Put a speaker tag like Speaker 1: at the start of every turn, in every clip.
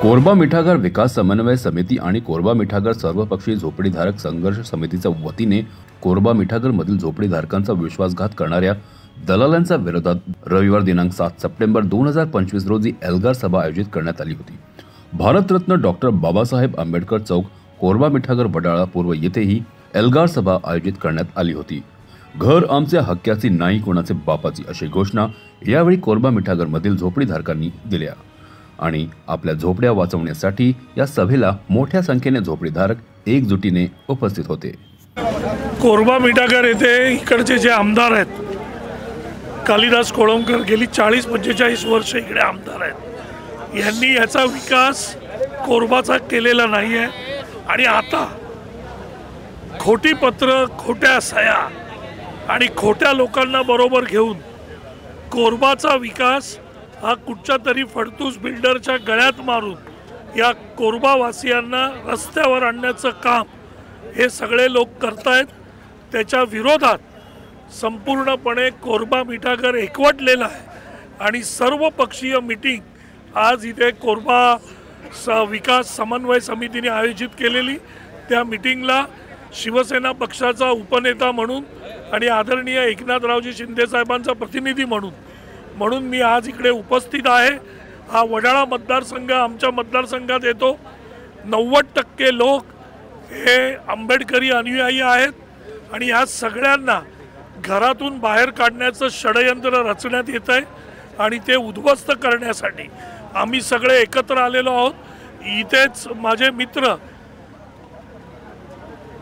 Speaker 1: कोरबा मिठागर विकास समन्वय समिती आणि कोरबा मिठागर सर्वपक्षीय झोपडीधारक संघर्ष समितीच्या वतीने कोरबा मिठागर मधील झोपडीधारकांचा विश्वासघात करणाऱ्या दलालांच्या विरोधात रविवार दिनांक 7 सप्टेंबर 2025 रोजी एल्गार सभा आयोजित करण्यात आली होती। भारतरत्न डॉक्टर बाबासाहेब आंबेडकर चौक कोरबा मिठागर वडाळा पूर्व येथेही एल्गार सभा आयोजित करण्यात आली होती। घर आमच्या हक्काची नाही कोणाचे बापाची अशी घोषणा यावेळी कोरबा मिठागर मधील झोपडीधारकांनी दिल्या आणि आपल्या झोपड्या वाचवण्यासाठी या सभेला मोठ्या संख्येने झोपडीधारक एकजुटीने उपस्थित होते।
Speaker 2: कोरबा मिठागर येथे इकडचे जे आमदार आहेत, कालिदास कोळंबकर गेली 40-45 वर्ष इकडे आमदार आहेत, यांनी याचा विकास कोरबाचा केलेला नाही आहे आणि आता खोटी पत्र, खोट्या सह्या आणि खोट्या लोकांना बरोबर घेऊन कोरबाचा विकास हा कुठच्या तरी फडतूस बिल्डरच्या गळ्यात मारून या कोरबावासियांना रस्त्यावर आणण्याचं काम हे सगळे लोक करतायत। त्याच्या विरोधात संपूर्णपणे कोरबा मिठागर एकवटलेला आहे आणि सर्व पक्षीय मीटिंग आज इथे कोरबा विकास समन्वय समितीने आयोजित केलेली। त्या मीटिंगला शिवसेना पक्षाचा उपनेता म्हणून आणि आदरणीय एकनाथरावजी शिंदे साहेबांचा प्रतिनिधी म्हणून मी आज इकडे उपस्थित आहे। हा वडाळा मतदारसंघ आमच्या मतदारसंघात येतो। 90% लोक हे आंबेडकरी अनुयायी आहेत आणि या सगळ्यांना घरातून बाहेर काढण्याचं षडयंत्र रचण्यात येत आहे आणि ते उद्ध्वस्त करण्यासाठी आम्ही सगळे एकत्र आलेलो आहोत। इथेच माझे मित्र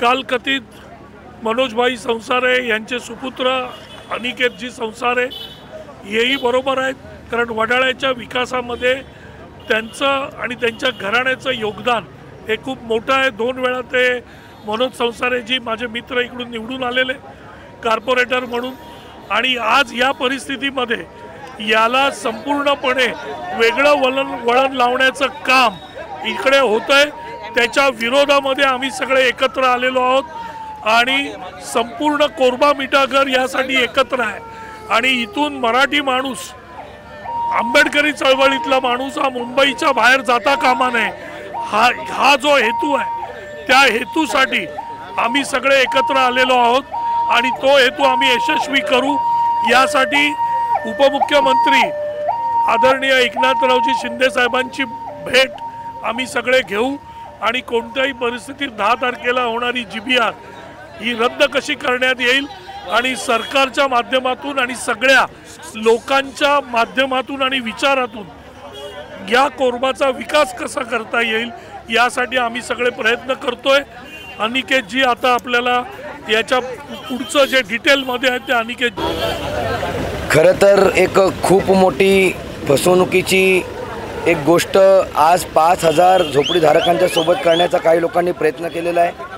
Speaker 2: कालकथित मनोजभाई संसारे यांचे सुपुत्र अनिकेतजी संसारे हेही बरोबर आहेत, कारण वडाळ्याच्या विकासामध्ये त्यांचं आणि त्यांच्या घराण्याचं योगदान हे खूप मोठं आहे। 2 वेळा ते मनोज संसारेजी माझे मित्र इकडून निवडून आलेले कॉर्पोरेटर म्हणून, आणि आज या परिस्थितीमध्ये याला संपूर्णपणे वेगळं वळण लावण्याचं काम इकडे होतंय। त्याच्या विरोधामध्ये आम्ही सगळे एकत्र आलेलो आहोत आणि संपूर्ण कोरबा मिठागर यासाठी एकत्र आहे आणि इथून मराठी माणूस, आंबेडकरी चळवळीतला माणूस हा मुंबईच्या बाहेर जाता कामा नये, हा जो हेतू आहे त्या हेतूसाठी आम्ही सगळे एकत्र आलेलो आहोत आणि तो हेतू आम्ही यशस्वी करू यासाठी उपमुख्यमंत्री आदरणीय एकनाथरावजी शिंदे साहेबांची भेट आम्ही सगळे घेऊ आणि कोणत्याही परिस्थितीत 10 तारखेला होणारी GBR ही रद्द कशी करण्यात येईल आणि सरकारच्या माध्यमातून आणि सगळ्या लोकांच्या माध्यमातून आणि विचारातून या कोरबाचा विकास कसा करता येईल यासाठी आम्ही सगळे प्रयत्न करतोय। अनिकेतजी आता आपल्याला याच्या पुढचं जे डिटेलमध्ये आहे ते अनिकेत।
Speaker 3: खरं तर एक खूप मोठी फसवणुकीची एक गोष्ट आज 5000 झोपडीधारकांच्या सोबत करण्याचा काही लोकांनी प्रयत्न केलेला आहे।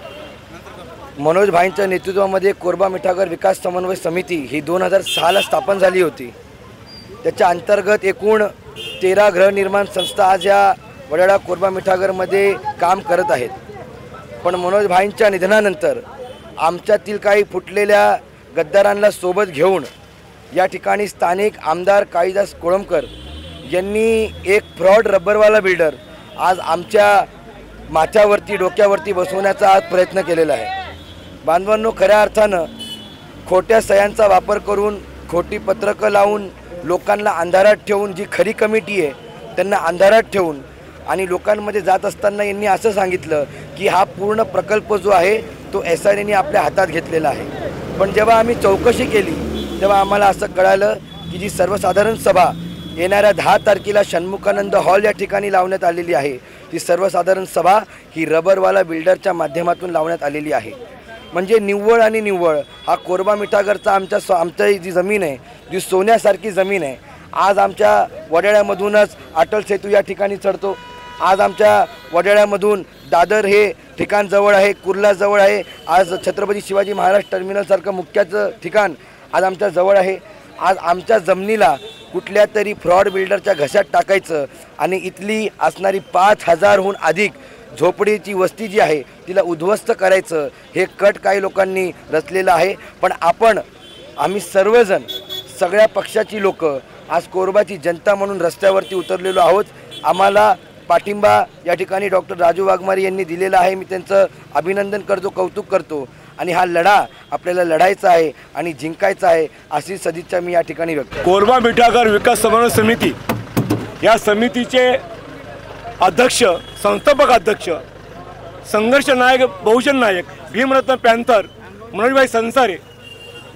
Speaker 3: मनोज भाईंच्या नेतृत्वामध्ये कोरबा मिठागर विकास समन्वय समिती ही 2006ला स्थापन झाली होती। त्याच्या अंतर्गत एकूण 13 गृहनिर्माण संस्था आज या वडाळा कोरबा मिठागरमध्ये काम करत आहेत। पण मनोज भाईंच्या निधनानंतर आमच्यातील काही फुटलेल्या गद्दारांना सोबत घेऊन या ठिकाणी स्थानिक आमदार कालिदास कोळंबकर यांनी एक फ्रॉड रबरवाला बिल्डर आज आमच्या माथ्यावरती डोक्यावरती बसवण्याचा आज प्रयत्न केलेला आहे। बांधवांनो, खऱ्या अर्थानं खोट्या सह्यांचा वापर करून, खोटी पत्रकं लावून, लोकांना अंधारात ठेवून, जी खरी कमिटी आहे त्यांना अंधारात ठेवून आणि लोकांमध्ये जात असताना यांनी असं सांगितलं की हा पूर्ण प्रकल्प जो आहे तो SRAने आपल्या हातात घेतलेला आहे। पण जेव्हा आम्ही चौकशी केली तेव्हा आम्हाला असं कळालं की जी सर्वसाधारण सभा येणाऱ्या 10 तारखेला षण्मुखानंद हॉल या ठिकाणी लावण्यात आलेली आहे, ती सर्वसाधारण सभा ही रबरवाला बिल्डरच्या माध्यमातून लावण्यात आलेली आहे। म्हणजे निव्वळ आणि निव्वळ हा कोरबा मिठागरचा आमच्या जी जमीन आहे, जी सोन्यासारखी जमीन आहे, आज आमच्या वडाळ्यामधूनच अटल सेतू या ठिकाणी चढतो। आज आमच्या वडाळ्यामधून दादर हे ठिकाण जवळ आहे, कुर्ला जवळ आहे। आज छत्रपती शिवाजी महाराज टर्मिनलसारखं मुख्याचं ठिकाण आज आमच्या जवळ आहे। आज आमच्या जमिनीला कुठल्या तरी फ्रॉड बिल्डरच्या घशात टाकायचं आणि इथली असणारी 5000हून अधिक झोपडीची वस्ती जी आहे तिला उद्ध्वस्त करायचं हे कट काही लोकांनी रचलेलं आहे। पण आम्ही सर्वजण, सगळ्या पक्षाची लोक आज कोरबाची जनता म्हणून रस्त्यावरती उतरलेलो आहोत। आम्हाला पाठिंबा या ठिकाणी डॉक्टर राजू वाघमारे यांनी दिलेला आहे. मी त्यांचं अभिनंदन करतो, कौतुक करतो. आणि हा लढा आपल्याला लढायचा आहे आणि जिंकायचा आहे अशी सदिच्छा मी या ठिकाणी व्यक्त करतो.
Speaker 4: कोरबा मिठागर विकास समन्वय समिती या समितीचे अध्यक्ष, संस्थापक अध्यक्ष, संघर्ष नायक, बहुजन नायक, भीमरत्न पॅन्थर मनोजभाई संसारे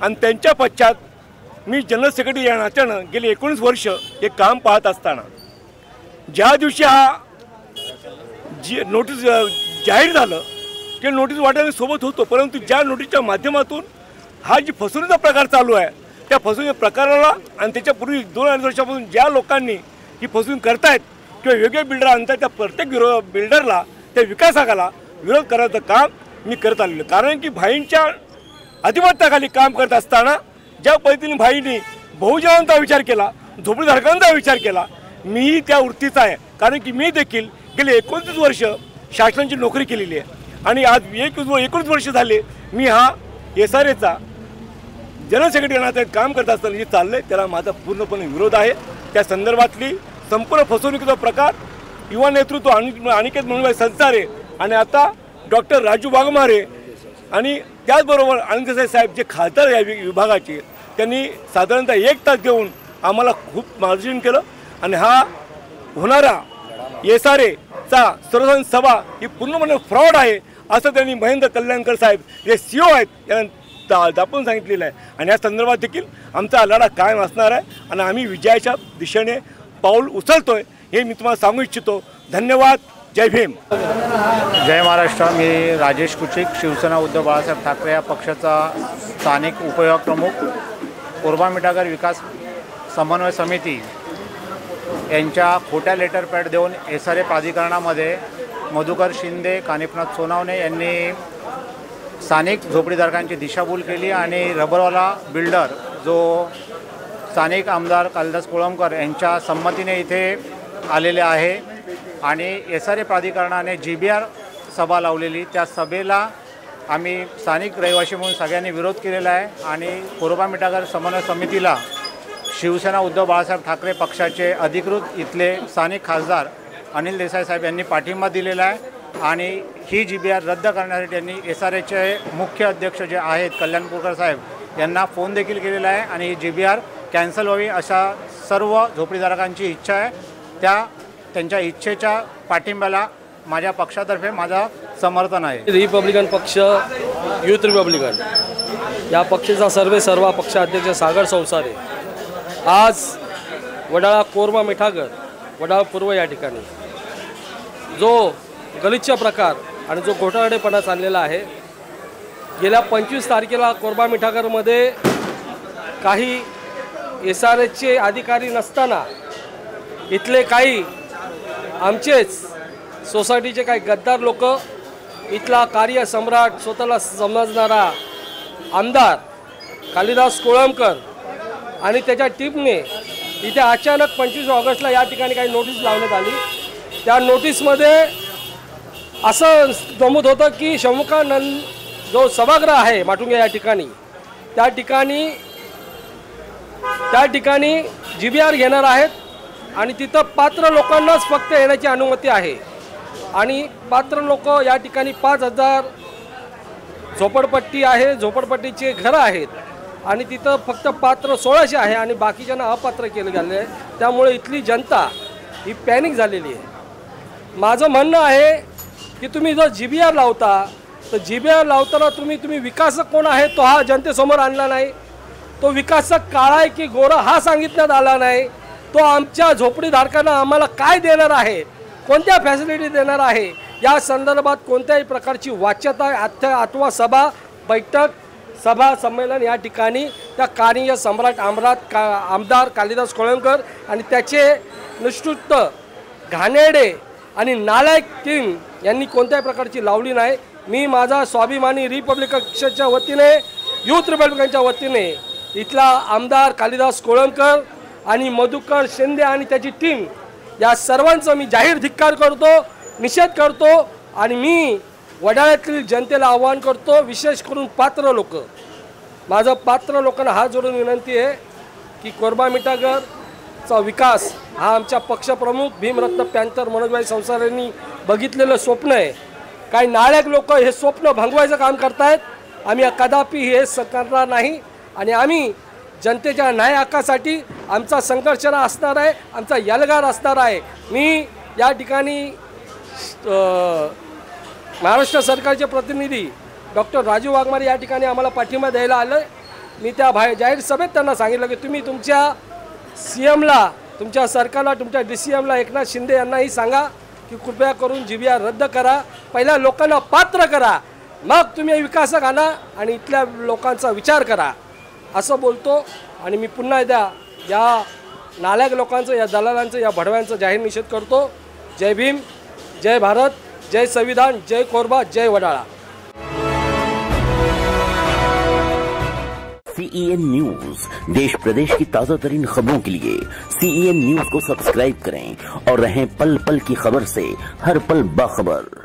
Speaker 4: आणि त्यांच्या पश्चात मी जनरल सेक्रेटरी या नात्यानं गेली 19 वर्ष हे काम पाहत असताना ज्या दिवशी हा नोटीस जाहीर झालं ते नोटीस वाटायला सोबत होतो, परंतु ज्या नोटीसच्या माध्यमातून हा जी फसवणुकीचा प्रकार चालू आहे त्या फसवणुकीच्या प्रकाराला आणि त्याच्यापूर्वी 2 वर्षापासून ज्या लोकांनी ही फसवणूक करतायत किंवा वेगळे बिल्डर आणतात त्या प्रत्येक बिल्डरला, त्या विकासकाला विरोध करायचं काम मी करत आलेलो. कारण की भाईंच्या अधिपत्याखाली काम करत असताना ज्या पद्धतीने भाईंनी बहुजनांचा विचार केला, झोपडीधारकांचा विचार केला, मीही त्या वृत्तीचा आहे. कारण की मी देखील गेले 29 वर्ष शासनाची नोकरी केलेली आहे आणि आज 19 वर्ष झाले मी हा SRAचा जनरल सेक्रेटरी नात्यात काम करत असताना जे चाललं आहे त्याला माझा पूर्णपणे विरोध आहे. त्या संदर्भातली संपूर्ण फसवणुकीचा प्रकार युवा नेतृत्व अनिकेत मनोजभाई संसारे आणि आता डॉक्टर राजू वाघमारे आणि त्याचबरोबर आनंद देसाई साहेब जे खासदार या विभागाचे, त्यांनी साधारणतः 1 तास देऊन आम्हाला खूप मार्गदर्शन केलं आणि हा होणारा SRAचा सर्वसाधारण सभा ही पूर्णपणे फ्रॉड आहे असं त्यांनी महेंद्र कल्याणकर साहेब जे CEO आहेत यांना दाखवून सांगितलेलं आहे. आणि या संदर्भात देखील आमचा लढा कायम असणार आहे आणि आम्ही विजयाच्या दिशेने पाऊल उचलतोय हे मी तुम्हाला सांगू इच्छितो. धन्यवाद. जय भीम.
Speaker 5: जय महाराष्ट्र. मी राजेश कुचिक, शिवसेना उद्धव बाळासाहेब ठाकरे या पक्षाचा स्थानिक उपविभाग प्रमुख. कोरबा मिठागर विकास समन्वय समिती यांच्या खोट्या लेटर पॅड देऊन SRA प्राधिकरणामध्ये मधुकर शिंदे, कानिफनाथ सोनावणे यांनी स्थानिक झोपडीधारकांची दिशाभूल केली आणि रबरवाला बिल्डर जो स्थानिक आमदार कालिदास कोळंबकर यांच्या संमतीने इथे आलेले आहे आणि SRA प्राधिकरणाने GBR सभा लावलेली, त्या सभेला आम्ही स्थानिक रहिवासी म्हणून सगळ्यांनी विरोध केलेला आहे आणि कोरबा मिठागर समन्वय समितीला शिवसेना उद्धव बाळासाहेब ठाकरे पक्षाचे अधिकृत इथले स्थानिक खासदार अनिल देसाई साहेब यांनी पाठिंबा दिलेला आहे आणि ही GBR रद्द करण्यासाठी त्यांनी SRAचे मुख्य अध्यक्ष जे आहेत कल्याणपूरकर साहेब यांना फोन देखील केलेला आहे आणि ही GBR कॅन्सल व्हावी अशा सर्व झोपडीधारकांची इच्छा आहे. त्यांच्या इच्छेच्या पाठिंब्याला माझ्या पक्षातर्फे माझा समर्थन आहे.
Speaker 6: रिपब्लिकन पक्ष, युथ रिपब्लिकन या पक्षाचा सर्व पक्षाध्यक्ष सागर संसारे आज वडाळा कोरबा मिठागर वडाळा पूर्व या ठिकाणी जो गलिच्छ प्रकार आणि जो घोटाळेपणा चाललेला आहे, गेल्या 25 तारखेला कोरबा मिठागरमध्ये काही SRAचे अधिकारी नसताना इथले काही आमचेच सोसायटीचे काही गद्दार लोक, इथला कार्यसम्राट स्वतःला समजणारा आमदार कालिदास कोळंबकर आणि त्याच्या टीमने इथे अचानक 25 ऑगस्टला या ठिकाणी काही नोटीस लावण्यात आली. त्या नोटीसमध्ये असं नमूद होतं की शमुकानंद जो सभागृह आहे माटुंगे या ठिकाणी, त्या ठिकाणी GBR घेणार आहेत आणि तिथं पात्र लोकांनाच फक्त येण्याची अनुमती आहे आणि पात्र लोक या ठिकाणी 5000 झोपडपट्टी आहे, झोपडपट्टीचे घरं आहेत आणि तिथं फक्त पात्र 1600 आहे आणि बाकीच्यांना अपात्र केलं गेलं आहे. त्यामुळे इथली जनता ही पॅनिक झालेली आहे. माझं म्हणणं आहे की तुम्ही जर GBR लावता तर GBR लावताना तुम्ही विकासक कोण आहे तो हा जनतेसमोर आणला नाही. तो विकासक काळा आहे की गोरा हा सांगितण्यात आला नाही. तो आमच्या झोपडीधारकांना आम्हाला काय देणार आहे, कोणत्या फॅसिलिटी देणार आहे या संदर्भात कोणत्याही प्रकारची वाच्यता अथवा सभा, बैठक, सभा, संमेलन या ठिकाणी त्या कार्य सम्राट आमदार कालिदास कोळंबकर आणि त्याचे निष्ठुर घाणेरडे आणि नालायक टीम यांनी कोणत्याही प्रकारची लावली नाही. मी माझा स्वाभिमानी रिपब्लिकन पक्षाच्या वतीने, युथ रिपब्लिकनच्या वतीने इथला आमदार कालिदास कोळंबकर आणि मधुकर शिंदे आणि त्याची टीम या सर्वांचं मी जाहीर धिक्कार करतो, निषेध करतो आणि मी वडाळ्यातील जनतेला आवाहन करतो, विशेष करून पात्र लोक, माझं पात्र लोकांना हात जोडून विनंती आहे की कोरबा मिठागर चा विकास हा आमच्या पक्षप्रमुख भीमरत्न पॅंथर मनोजभाई संसारेंनी बघितलेलं स्वप्न आहे. काही नालायक लोक हे स्वप्न भंगवायचं काम करतायत. आम्ही कदापि हे करणार नाही आणि आम्ही जनतेच्या न्याय हक्कासाठी आमचा संघर्ष असणार आहे, आमचा यलगार असणार आहे. मी या ठिकाणी महाराष्ट्र सरकारचे प्रतिनिधी डॉक्टर राजू वाघमारे या ठिकाणी आम्हाला पाठिंबा द्यायला आलं. मी त्या जाहीर सभेत त्यांना सांगितलं की तुम्ही तुमच्या CMला, तुमच्या सरकारला, तुमच्या DCMला एकनाथ शिंदे यांनाही सांगा की कृपया करून GBR रद्द करा. पहिल्या लोकांना पात्र करा, मग तुम्ही विकासात आणा आणि इथल्या लोकांचा विचार करा असं बोलतो. आणि मी पुन्हा एकदा या नालायक लोकांचं, या दलालांचं, या भडव्यांचं जाहीर निषेध करतो. जय भीम, जय भारत, जय संविधान, जय कोरबा, जय वडाळा.
Speaker 7: CEN न्यूज, देश प्रदेश की ताजा तरीन खबरों के लिए CEN न्यूज को सब्सक्राइब करें और रहें पल पल की खबर से हर पल बाखबर.